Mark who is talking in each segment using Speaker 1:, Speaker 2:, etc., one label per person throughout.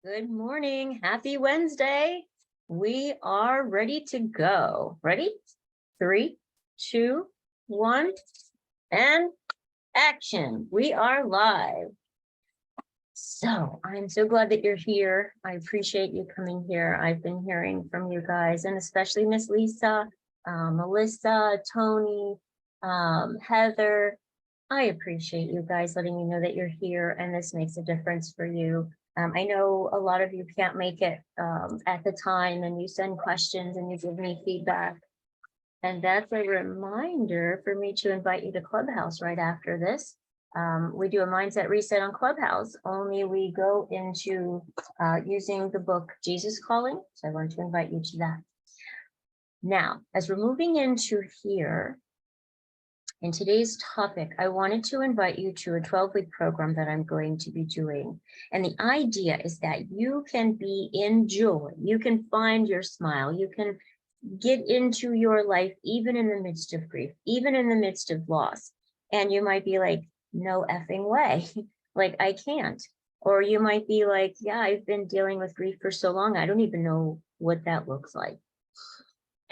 Speaker 1: Good morning. Happy Wednesday. We are ready to go. Ready? 3, 2, 1, and action. We are live. So I'm so glad that you're here. I appreciate you coming here. I've been hearing from you guys, and especially Miss Lisa, Melissa, Tony, Heather. I appreciate you guys letting me know that you're here, and this makes a difference for you. I know a lot of you can't make it at the time, and you send questions and you give me feedback. And that's a reminder for me to invite you to Clubhouse right after this. We do a mindset reset on Clubhouse, only we go into using the book Jesus Calling. So I want to invite you to that. Now, as we're moving into here, in today's topic, I wanted to invite you to a 12-week program that I'm going to be doing. And the idea is that you can be in joy. You can find your smile. You can get into your life, even in the midst of grief, even in the midst of loss. And you might be like, no effing way. Like, I can't. Or you might be like, yeah, I've been dealing with grief for so long. I don't even know what that looks like.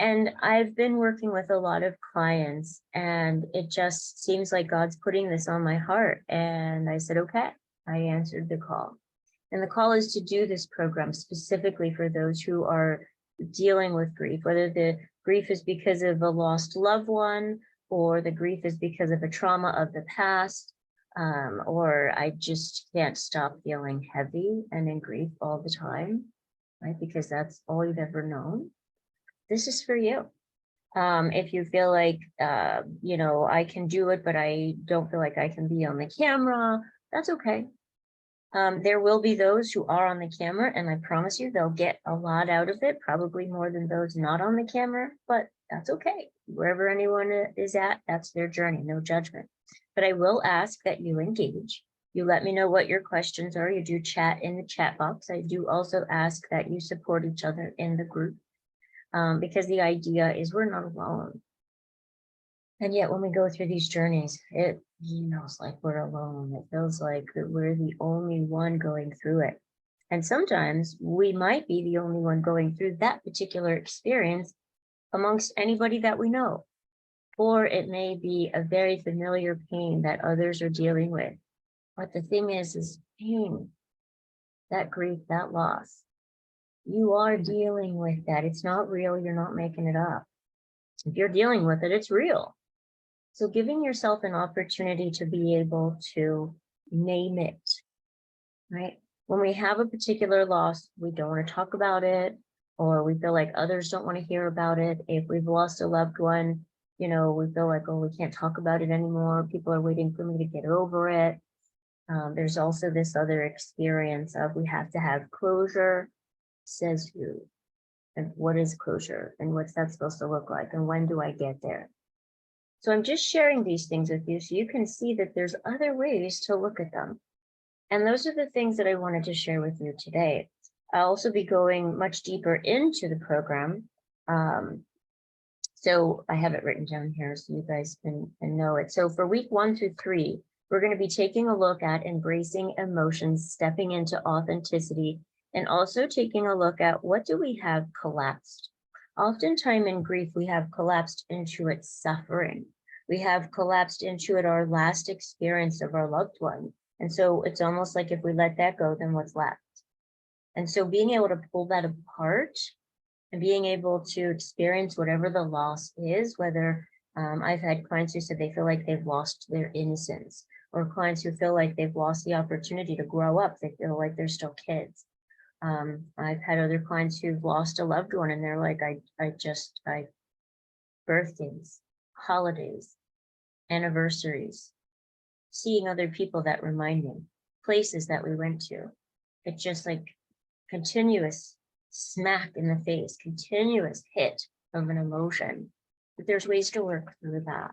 Speaker 1: And I've been working with a lot of clients, and it just seems like God's putting this on my heart. And I said, okay, I answered the call. And the call is to do this program specifically for those who are dealing with grief, whether the grief is because of a lost loved one, or the grief is because of a trauma of the past, or I just can't stop feeling heavy and in grief all the time, right? Because that's all you've ever known. This is for you. If you feel like, I can do it, but I don't feel like I can be on the camera, that's okay. There will be those who are on the camera, and I promise you they'll get a lot out of it, probably more than those not on the camera, but that's okay. Wherever anyone is at, that's their journey, no judgment. But I will ask that you engage. You let me know what your questions are. You do chat in the chat box. I do also ask that you support each other in the group. Because the idea is we're not alone. And yet when we go through these journeys, it feels like we're alone. It feels like that we're the only one going through it. And sometimes we might be the only one going through that particular experience amongst anybody that we know. Or it may be a very familiar pain that others are dealing with. But the thing is pain, that grief, that loss. You are dealing with that. It's not real. You're not making it up. If you're dealing with it, it's real. So giving yourself an opportunity to be able to name it, right? When we have a particular loss, we don't want to talk about it, or we feel like others don't want to hear about it. If we've lost a loved one, we feel like, oh, we can't talk about it anymore. People are waiting for me to get over it. There's also this other experience of we have to have closure. Says who? And what is closure? And what's that supposed to look like? And when do I get there? So I'm just sharing these things with you so you can see that there's other ways to look at them. And those are the things that I wanted to share with you today. I'll also be going much deeper into the program. So I have it written down here so you guys can know it. So for week 1 through 3, we're going to be taking a look at embracing emotions, stepping into authenticity, and also taking a look at what do we have collapsed. Oftentimes in grief, we have collapsed into its suffering. We have collapsed into it our last experience of our loved one. And so it's almost like if we let that go, then what's left? And so being able to pull that apart and being able to experience whatever the loss is, whether I've had clients who said they feel like they've lost their innocence, or clients who feel like they've lost the opportunity to grow up. They feel like they're still kids. I've had other clients who've lost a loved one and they're like, I birthdays, holidays, anniversaries, seeing other people that remind me, places that we went to. It's just like continuous smack in the face, continuous hit of an emotion. But there's ways to work through that.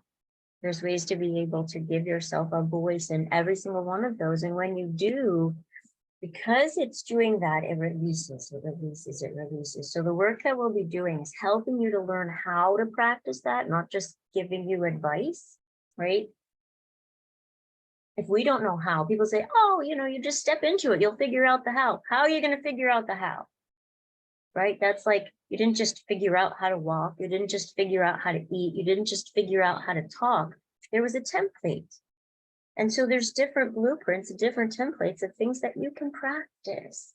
Speaker 1: There's ways to be able to give yourself a voice in every single one of those. And when you do, because it's doing that, it releases, it releases, it releases. So the work that we'll be doing is helping you to learn how to practice that, not just giving you advice, right? If we don't know how, people say, oh, you just step into it. You'll figure out the how. How are you going to figure out the how? Right? That's like, you didn't just figure out how to walk. You didn't just figure out how to eat. You didn't just figure out how to talk. There was a template. And so there's different blueprints, different templates of things that you can practice.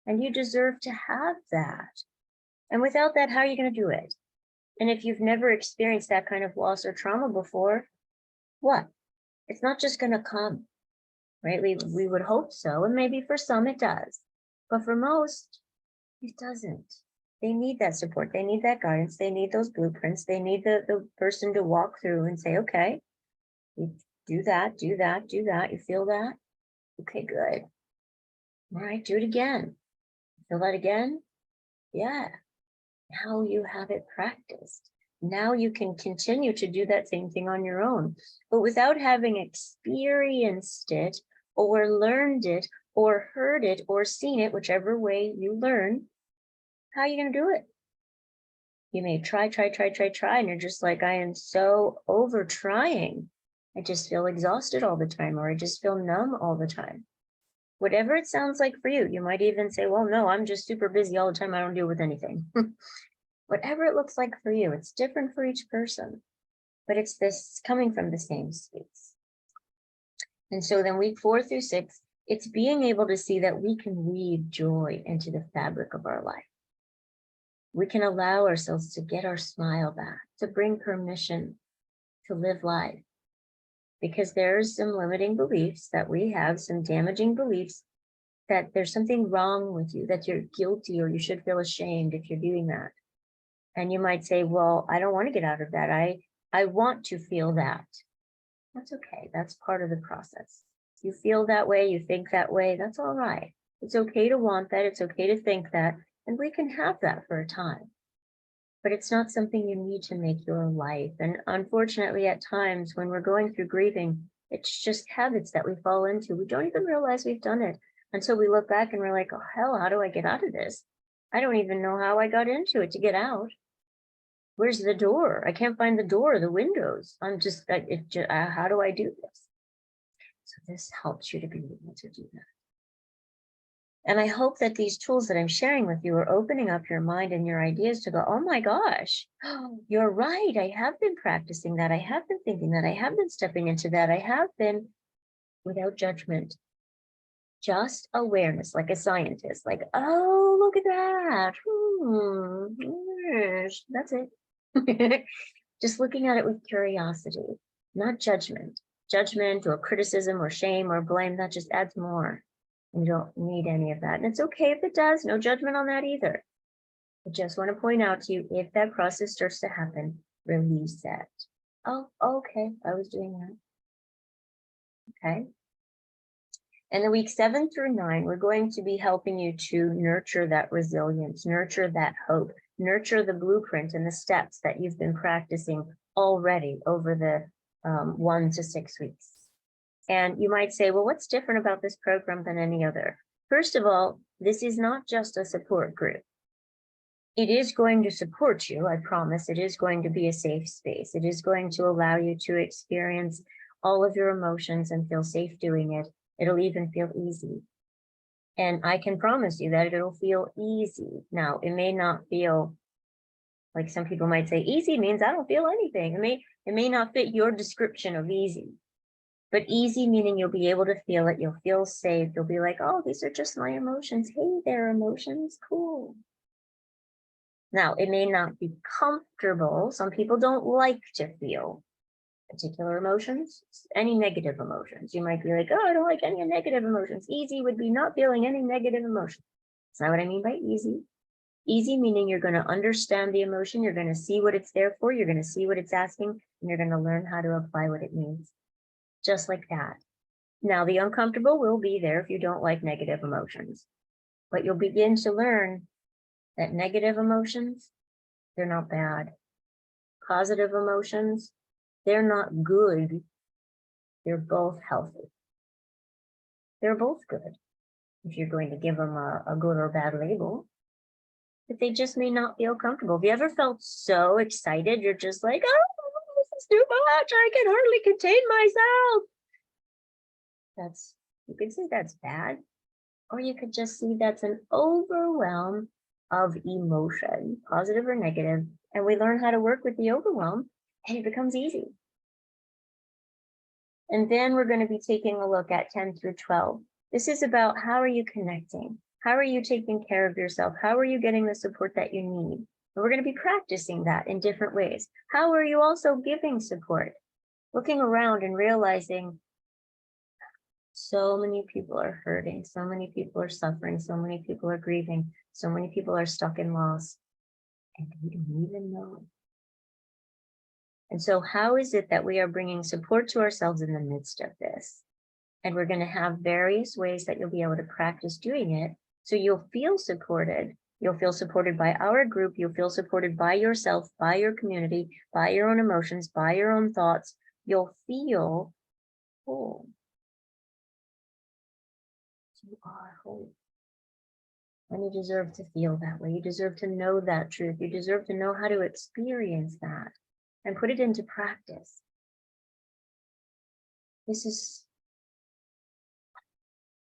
Speaker 1: And you deserve to have that. And without that, how are you going to do it? And if you've never experienced that kind of loss or trauma before, what? It's not just going to come, right? We would hope so. And maybe for some it does. But for most, it doesn't. They need that support. They need that guidance. They need those blueprints. They need the person to walk through and say, okay, you do that, do that, do that. You feel that? Okay, good. All right, do it again. Feel that again? Yeah. Now you have it practiced. Now you can continue to do that same thing on your own, but without having experienced it or learned it or heard it or seen it, whichever way you learn, how are you going to do it? You may try, and you're just like, I am so over trying. I just feel exhausted all the time, or I just feel numb all the time. Whatever it sounds like for you, you might even say, well, no, I'm just super busy all the time. I don't deal with anything. Whatever it looks like for you, it's different for each person, but it's this coming from the same space. And so then week 4 through 6, it's being able to see that we can weave joy into the fabric of our life. We can allow ourselves to get our smile back, to bring permission to live life. Because there's some limiting beliefs that we have, some damaging beliefs that there's something wrong with you, that you're guilty or you should feel ashamed if you're doing that. And you might say, well, I don't want to get out of that. I want to feel that. That's okay. That's part of the process. You feel that way, you think that way, that's all right. It's okay to want that. It's okay to think that. And we can have that for a time. But it's not something you need to make your life. And unfortunately, at times when we're going through grieving, it's just habits that we fall into. We don't even realize we've done it until we look back and we're like, oh, hell, how do I get out of this? I don't even know how I got into it to get out. Where's the door? I can't find the door, the windows. I'm just, how do I do this? So this helps you to be able to do that. And I hope that these tools that I'm sharing with you are opening up your mind and your ideas to go, oh my gosh, you're right. I have been practicing that. I have been thinking that. I have been stepping into that. I have been without judgment, just awareness, like a scientist, like, oh, look at that. Yes, that's it. Just looking at it with curiosity, not judgment. Judgment or criticism or shame or blame, that just adds more. You don't need any of that. And it's okay if it does, no judgment on that either. I just want to point out to you, if that process starts to happen, release that. Oh, okay, I was doing that. Okay. And the week 7 through 9, we're going to be helping you to nurture that resilience, nurture that hope, nurture the blueprint and the steps that you've been practicing already over the 1 to 6 weeks. And you might say, well, what's different about this program than any other? First of all, this is not just a support group. It is going to support you, I promise. It is going to be a safe space. It is going to allow you to experience all of your emotions and feel safe doing it. It'll even feel easy. And I can promise you that it'll feel easy. Now, it may not feel like some people might say, easy means I don't feel anything. It may not fit your description of easy. But easy meaning you'll be able to feel it. You'll feel safe. You'll be like, oh, these are just my emotions. Hey, they're emotions. Cool. Now, it may not be comfortable. Some people don't like to feel particular emotions, any negative emotions. You might be like, oh, I don't like any negative emotions. Easy would be not feeling any negative emotions. That's not what I mean by easy. Easy meaning you're going to understand the emotion. You're going to see what it's there for. You're going to see what it's asking, and you're going to learn how to apply what it means. Just like that. Now, the uncomfortable will be there if you don't like negative emotions, but you'll begin to learn that negative emotions, they're not bad. Positive emotions, they're not good. They're both healthy. They're both good if you're going to give them a good or bad label, but they just may not feel comfortable. Have you ever felt so excited? You're just like, oh, this is too much. I can hardly contain myself. you could say that's bad, or you could just see that's an overwhelm of emotion, positive or negative, and we learn how to work with the overwhelm and it becomes easy. And then we're going to be taking a look at 10 through 12. This is about how are you connecting? How are you taking care of yourself? How are you getting the support that you need? And we're going to be practicing that in different ways. How are you also giving support? Looking around and realizing so many people are hurting, so many people are suffering, so many people are grieving, so many people are stuck in loss, and we don't even know. And so how is it that we are bringing support to ourselves in the midst of this? And we're going to have various ways that you'll be able to practice doing it. So you'll feel supported. You'll feel supported by our group. You'll feel supported by yourself, by your community, by your own emotions, by your own thoughts. You'll feel whole. You are whole. And you deserve to feel that way. You deserve to know that truth. You deserve to know how to experience that and put it into practice. This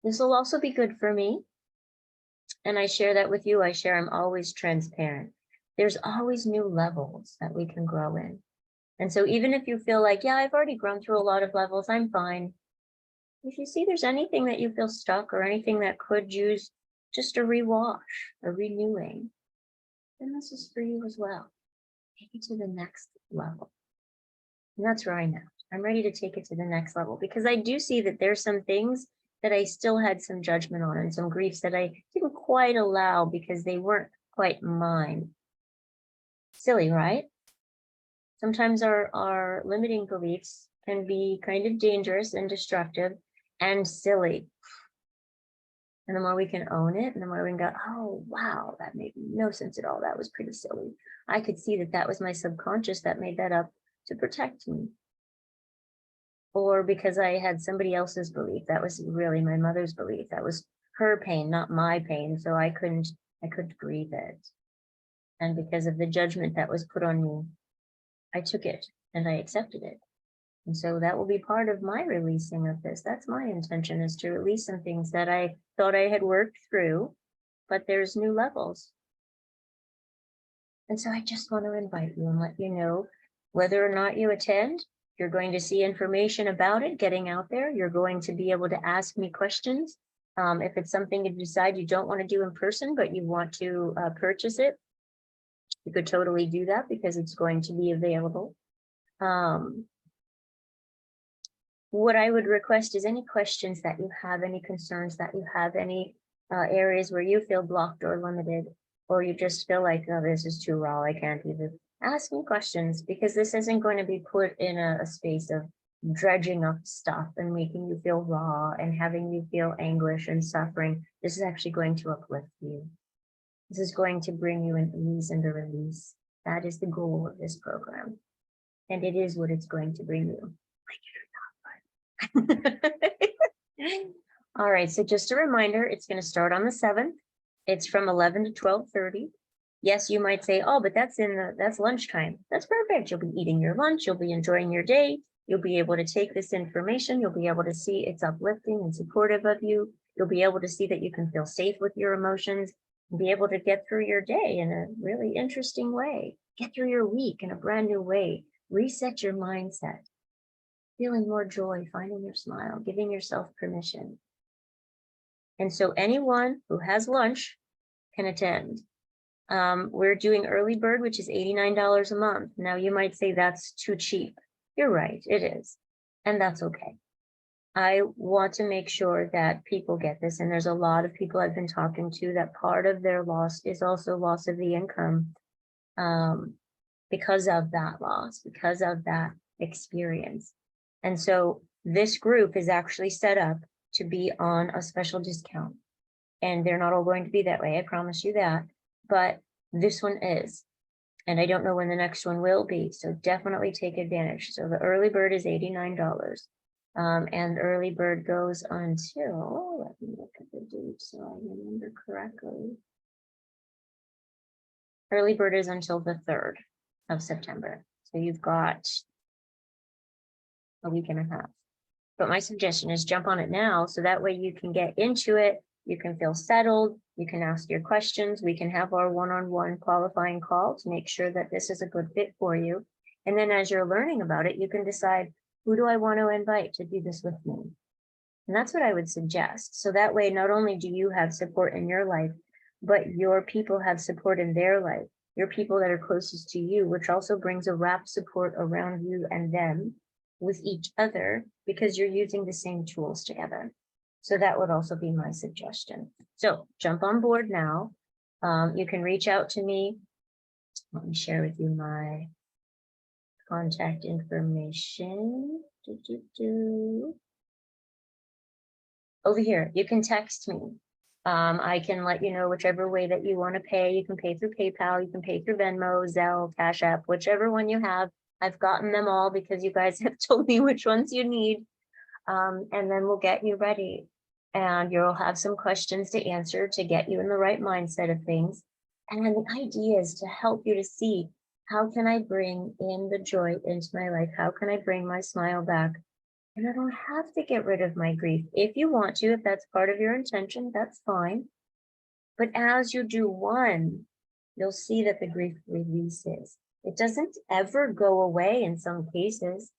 Speaker 1: will also be good for me. And I share that with you. I'm always transparent. There's always new levels that we can grow in. And so even if you feel like, yeah, I've already grown through a lot of levels, I'm fine. If you see there's anything that you feel stuck or anything that could use just a rewash, a renewing, then this is for you as well. Take it to the next level. And that's where I'm at. I'm ready to take it to the next level because I do see that there's some things that I still had some judgment on and some griefs that I didn't quite allow because they weren't quite mine. Silly, right? Sometimes our limiting beliefs can be kind of dangerous and destructive and silly. And the more we can own it, and the more we can go, oh, wow, that made no sense at all. That was pretty silly. I could see that that was my subconscious that made that up to protect me. Or because I had somebody else's belief. That was really my mother's belief. That was her pain, not my pain. So I couldn't grieve it. And because of the judgment that was put on me, I took it and I accepted it. And so that will be part of my releasing of this. That's my intention, is to release some things that I thought I had worked through, but there's new levels. And so I just want to invite you and let you know whether or not you attend, you're going to see information about it getting out there. You're going to be able to ask me questions. If it's something you decide you don't want to do in person, but you want to purchase it, you could totally do that because it's going to be available. What I would request is any questions that you have, any concerns that you have, any areas where you feel blocked or limited, or you just feel like, oh, this is too raw, I can't even. Ask me questions, because this isn't going to be put in a space of dredging up stuff and making you feel raw and having you feel anguish and suffering. This is actually going to uplift you. This is going to bring you an ease and a release. That is the goal of this program. And it is what it's going to bring you. All right, so just a reminder, it's going to start on the 7th. It's from 11 to 12:30. Yes, you might say, oh, but that's lunchtime. That's perfect. You'll be eating your lunch. You'll be enjoying your day. You'll be able to take this information. You'll be able to see it's uplifting and supportive of you. You'll be able to see that you can feel safe with your emotions and be able to get through your day in a really interesting way. Get through your week in a brand new way. Reset your mindset. Feeling more joy, finding your smile, giving yourself permission. And so anyone who has lunch can attend. We're doing early bird, which is $89 a month. Now you might say that's too cheap. You're right, it is. And that's okay. I want to make sure that people get this. And there's a lot of people I've been talking to that part of their loss is also loss of the income because of that loss, because of that experience. And so this group is actually set up to be on a special discount. And they're not all going to be that way, I promise you that. But this one is. And I don't know when the next one will be. So definitely take advantage. So the early bird is $89. And the early bird goes until, let me look at the date so I remember correctly. Early bird is until the 3rd of September. So you've got a week and a half. But my suggestion is jump on it now, so that way you can get into it, you can feel settled, you can ask your questions, we can have our one-on-one qualifying call to make sure that this is a good fit for you. And then as you're learning about it, you can decide, who do I want to invite to do this with me? And that's what I would suggest. So that way, not only do you have support in your life, but your people have support in their life, your people that are closest to you, which also brings a wrap support around you and them with each other, because you're using the same tools together. So that would also be my suggestion. So jump on board now. You can reach out to me. Let me share with you my contact information. Over here, you can text me. I can let you know whichever way that you want to pay. You can pay through PayPal, you can pay through Venmo, Zelle, Cash App, whichever one you have. I've gotten them all because you guys have told me which ones you need. And then we'll get you ready. And you'll have some questions to answer to get you in the right mindset of things. And the idea is to help you to see, how can I bring in the joy into my life? How can I bring my smile back? And I don't have to get rid of my grief. If you want to, if that's part of your intention, that's fine. But as you do one, you'll see that the grief releases. It doesn't ever go away in some cases.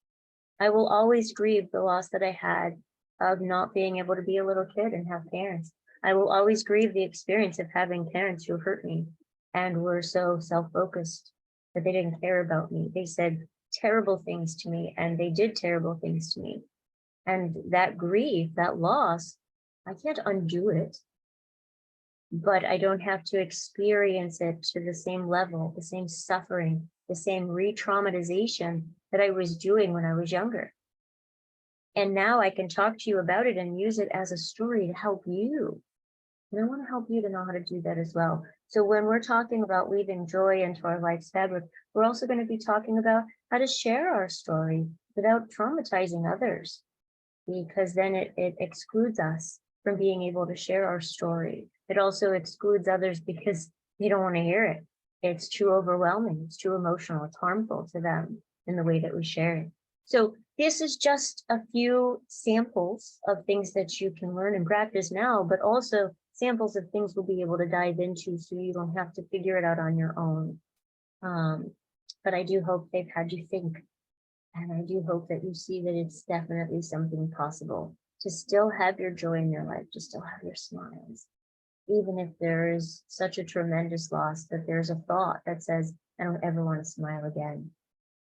Speaker 1: I will always grieve the loss that I had of not being able to be a little kid and have parents. I will always grieve the experience of having parents who hurt me and were so self-focused that they didn't care about me. They said terrible things to me and they did terrible things to me. And that grief, that loss, I can't undo it, but I don't have to experience it to the same level, the same suffering, the same re-traumatization that I was doing when I was younger. And now I can talk to you about it and use it as a story to help you. And I want to help you to know how to do that as well. So when we're talking about weaving joy into our life's fabric, we're also going to be talking about how to share our story without traumatizing others, because then it excludes us from being able to share our story. It also excludes others because they don't want to hear it. It's too overwhelming. It's too emotional. It's harmful to them in the way that we share it. So this is just a few samples of things that you can learn and practice now, but also samples of things we'll be able to dive into so you don't have to figure it out on your own. But I do hope they've had you think. And I do hope that you see that it's definitely something possible to still have your joy in your life, to still have your smiles. Even if there is such a tremendous loss, that there's a thought that says, I don't ever want to smile again.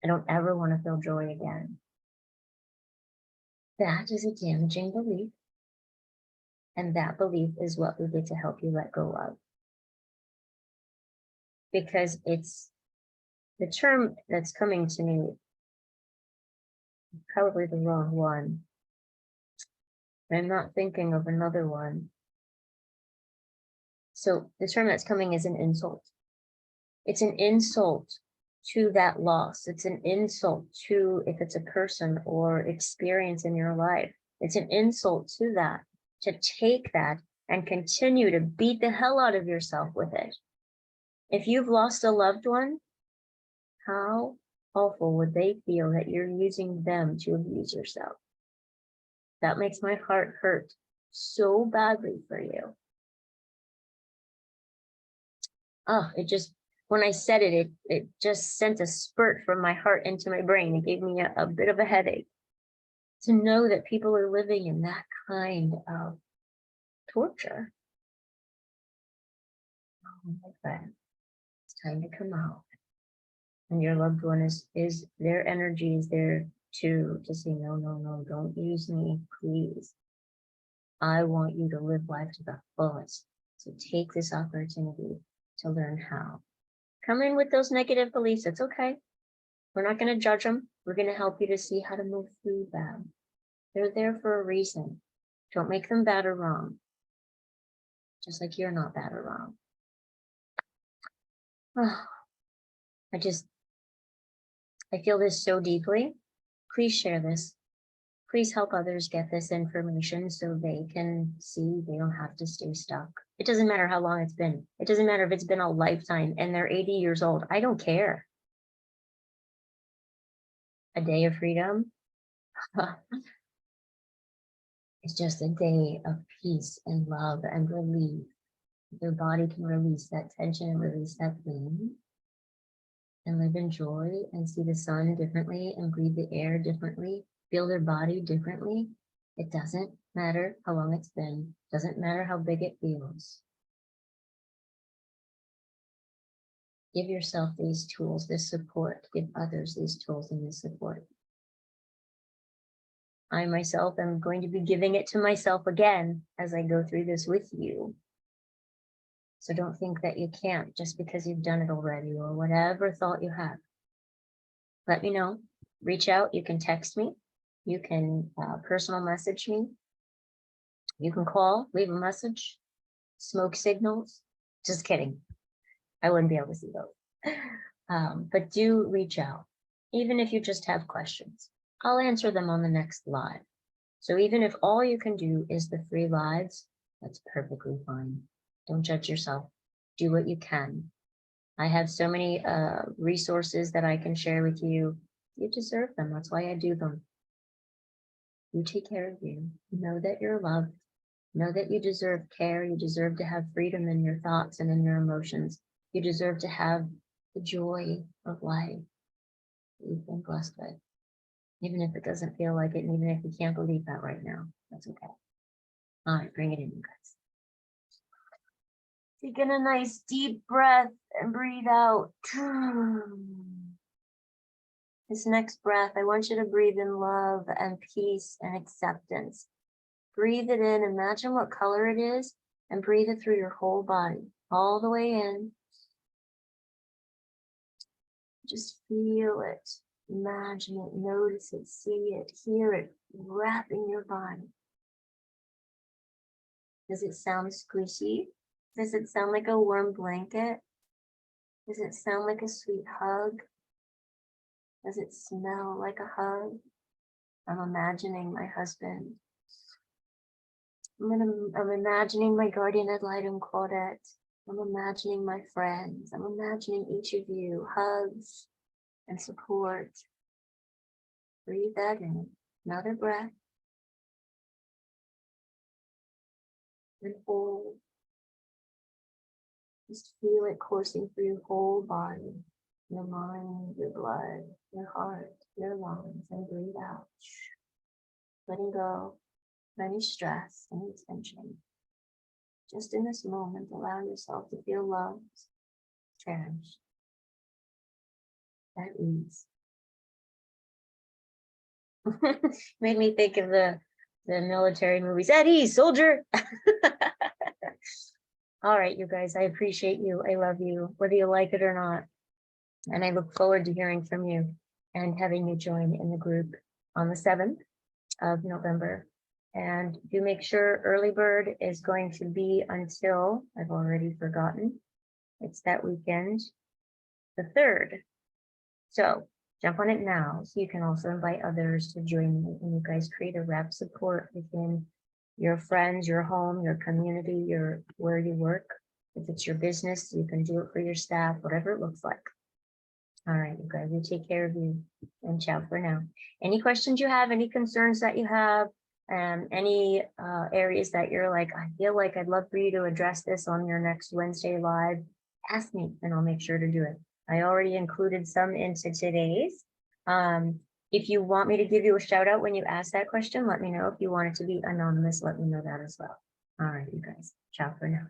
Speaker 1: I don't ever want to feel joy again. That is a damaging belief. And that belief is what we get to help you let go of. Because it's the term that's coming to me, probably the wrong one. I'm not thinking of another one. So the term that's coming is an insult. It's an insult to that loss. It's an insult to, if it's a person or experience in your life, it's an insult to that, to take that and continue to beat the hell out of yourself with it. If you've lost a loved one, how awful would they feel that you're using them to abuse yourself? That makes my heart hurt so badly for you. Oh, it just, when I said it, it just sent a spurt from my heart into my brain. It gave me a bit of a headache to know that people are living in that kind of torture. Oh my friend, it's time to come out. And your loved one is their energy is there to say, no, no, no, don't use me, please. I want you to live life to the fullest. So take this opportunity to learn how. Come in with those negative beliefs. It's okay. We're not going to judge them. We're going to help you to see how to move through them. They're there for a reason. Don't make them bad or wrong. Just like you're not bad or wrong. Oh, I feel this so deeply. Please share this. Please help others get this information so they can see they don't have to stay stuck. It doesn't matter how long it's been. It doesn't matter if it's been a lifetime and they're 80 years old. I don't care. A day of freedom. is just a day of peace and love and relief. Your body can release that tension and release that pain and live in joy and see the sun differently and breathe the air differently, feel their body differently. It doesn't matter how long it's been, doesn't matter how big it feels. Give yourself these tools, this support. Give others these tools and this support. I myself am going to be giving it to myself again as I go through this with you. So don't think that you can't just because you've done it already or whatever thought you have. Let me know. Reach out. You can text me. You can personal message me. You can call, leave a message, smoke signals. Just kidding. I wouldn't be able to see those. But do reach out, even if you just have questions. I'll answer them on the next live. So even if all you can do is the 3 lives, that's perfectly fine. Don't judge yourself. Do what you can. I have so many resources that I can share with you. You deserve them. That's why I do them. You take care of you. Know that you're loved. Know that you deserve care. You deserve to have freedom in your thoughts and in your emotions. You deserve to have the joy of life that you've been blessed with. Even if it doesn't feel like it, and even if you can't believe that right now, that's okay. All right, bring it in, you guys. Take in a nice deep breath and breathe out. This next breath, I want you to breathe in love and peace and acceptance. Breathe it in, imagine what color it is, and breathe it through your whole body, all the way in. Just feel it, imagine it, notice it, see it, hear it, wrapping your body. Does it sound squishy? Does it sound like a warm blanket? Does it sound like a sweet hug? Does it smell like a hug? I'm imagining my husband. I'm imagining my guardian ad litem, Claudette. I'm imagining my friends. I'm imagining each of you, hugs and support. Breathe that in. Another breath. And hold. Just feel it coursing through your whole body, your mind, your blood, your heart, your lungs, and breathe out. Letting go of any stress, any tension. Just in this moment, allow yourself to feel loved, cherished, at ease. Made me think of the military movies. At ease, soldier. All right, you guys, I appreciate you. I love you, whether you like it or not. And I look forward to hearing from you and having you join in the group on the 7th of November. And do make sure early bird is going to be until, I've already forgotten, it's that weekend, the 3rd. So jump on it now so you can also invite others to join you, and you guys create a rep support within your friends, your home, your community, your where you work. If it's your business, you can do it for your staff, whatever it looks like. All right, you guys, you take care of you, and ciao for now. Any questions you have, any concerns that you have, any areas that you're like, I feel like I'd love for you to address this on your next Wednesday live, ask me and I'll make sure to do it. I already included some into today's. If you want me to give you a shout out when you ask that question, let me know. If you want it to be anonymous, let me know that as well. All right, you guys, ciao for now.